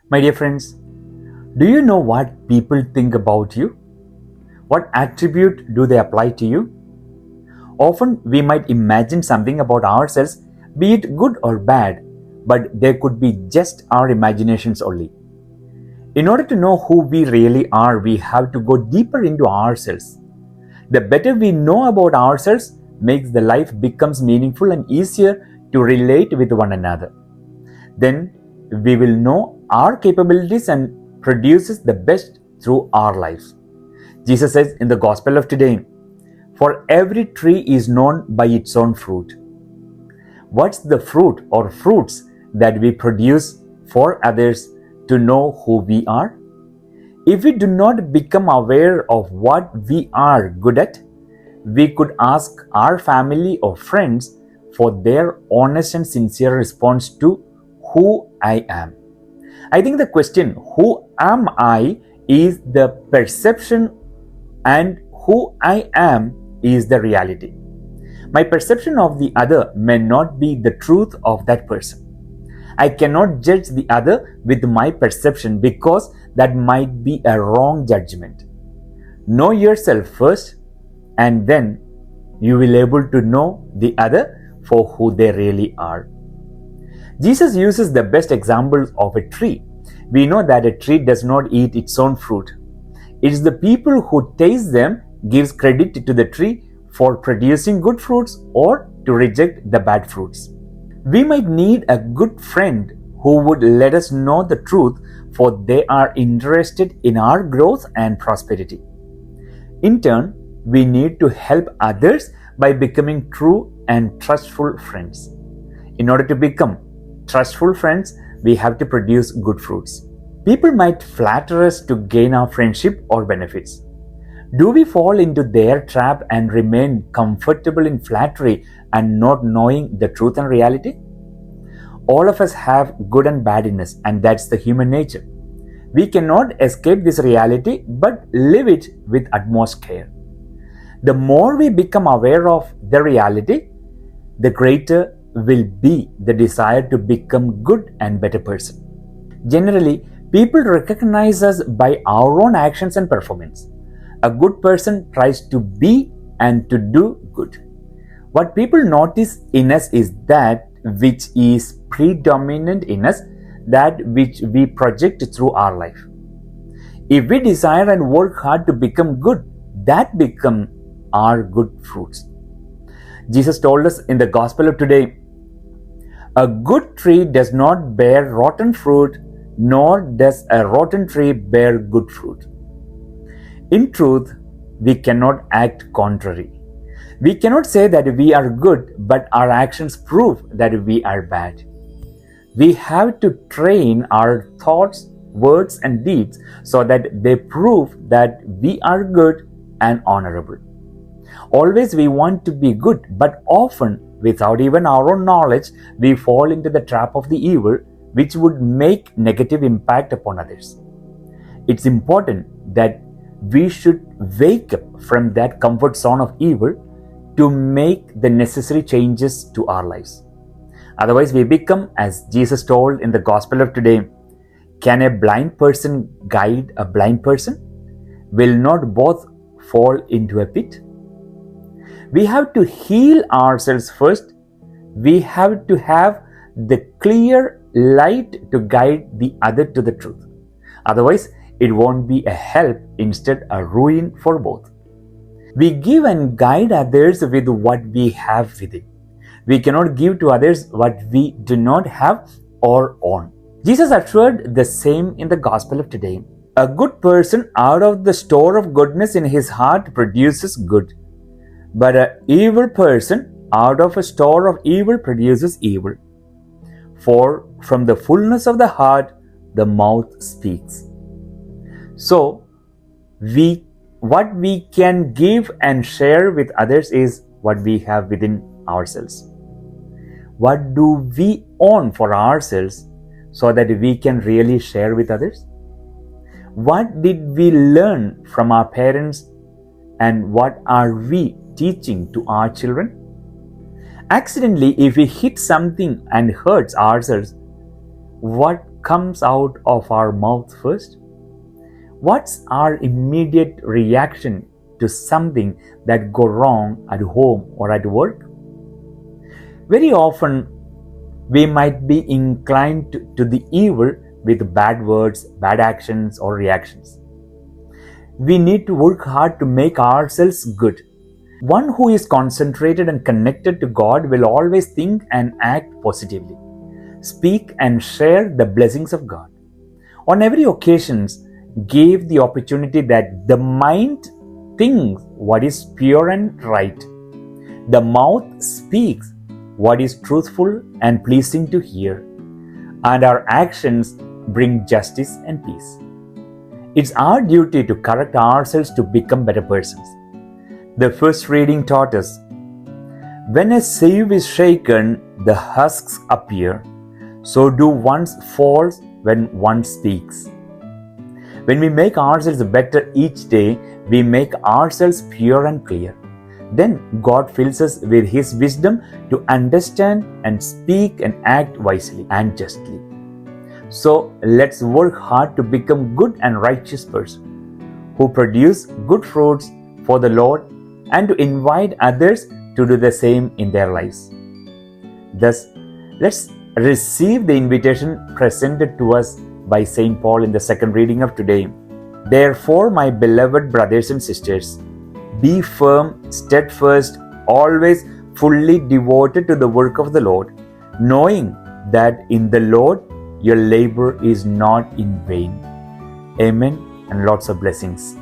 My dear friends, do you know what people think about you? What attribute do they apply to you? Often we might imagine something about ourselves, be it good or bad, but there could be just our imaginations only. In order to know who we really are, we have to go deeper into ourselves. The better we know about ourselves makes the life becomes meaningful and easier to relate with one another. Then we will know our capabilities and produces the best through our lives. Jesus says in the Gospel of today, "For every tree is known by its own fruit." What's the fruit or fruits that we produce for others to know who we are? If we do not become aware of what we are good at, we could ask our family or friends for their honest and sincere response to who I am. I think the question, who am I, is the perception, and who I am is the reality. My perception of the other may not be the truth of that person. I cannot judge the other with my perception because that might be a wrong judgment. Know yourself first, and then you will be able to know the other for who they really are. Jesus uses the best example of a tree. We know that a tree does not eat its own fruit. It is the people who taste them gives credit to the tree for producing good fruits or to reject the bad fruits. We might need a good friend who would let us know the truth, for they are interested in our growth and prosperity. In turn, we need to help others by becoming true and trustful friends. In order to become trustful friends, we have to produce good fruits. People might flatter us to gain our friendship or benefits. Do we fall into their trap and remain comfortable in flattery and not knowing the truth and reality? All of us have good and bad in us, and that's the human nature. We cannot escape this reality but live it with utmost care. The more we become aware of the reality, the greater will be the desire to become good and better person. Generally, people recognize us by our own actions and performance. A good person tries to be and to do good. What people notice in us is that which is predominant in us, that which we project through our life. If we desire and work hard to become good, that become our good fruits. Jesus told us in the Gospel of today, "A good tree does not bear rotten fruit, nor does a rotten tree bear good fruit." In truth, we cannot act contrary. We cannot say that we are good, but our actions prove that we are bad. We have to train our thoughts, words, and deeds so that they prove that we are good and honorable. Always we want to be good, but often, without even our own knowledge, we fall into the trap of the evil, which would make negative impact upon others. It's important that we should wake up from that comfort zone of evil to make the necessary changes to our lives. Otherwise, we become, as Jesus told in the Gospel of today, "Can a blind person guide a blind person? Will not both fall into a pit?" We have to heal ourselves first. We have to have the clear light to guide the other to the truth. Otherwise, it won't be a help, instead a ruin for both. We give and guide others with what we have within. We cannot give to others what we do not have or own. Jesus assured the same in the Gospel of today. A good person out of the store of goodness in his heart produces good, but an evil person out of a store of evil produces evil. For from the fullness of the heart, the mouth speaks. So, what we can give and share with others is what we have within ourselves. What do we own for ourselves so that we can really share with others? What did we learn from our parents, and what are we teaching to our children? Accidentally, if we hit something and hurts ourselves, what comes out of our mouth first? What's our immediate reaction to something that go wrong at home or at work? Very often, we might be inclined to the evil with bad words, bad actions, or reactions. We need to work hard to make ourselves good. One who is concentrated and connected to God will always think and act positively, speak and share the blessings of God. On every occasion, give the opportunity that the mind thinks what is pure and right. The mouth speaks what is truthful and pleasing to hear, and our actions bring justice and peace. It's our duty to correct ourselves to become better persons. The first reading taught us, when a sieve is shaken, the husks appear. So do one's faults when one speaks. When we make ourselves better each day, we make ourselves pure and clear. Then God fills us with His wisdom to understand and speak and act wisely and justly. So let's work hard to become good and righteous person who produce good fruits for the Lord and to invite others to do the same in their lives. Thus, let's receive the invitation presented to us by St. Paul in the second reading of today. Therefore, my beloved brothers and sisters, be firm, steadfast, always fully devoted to the work of the Lord, knowing that in the Lord your labor is not in vain. Amen and lots of blessings.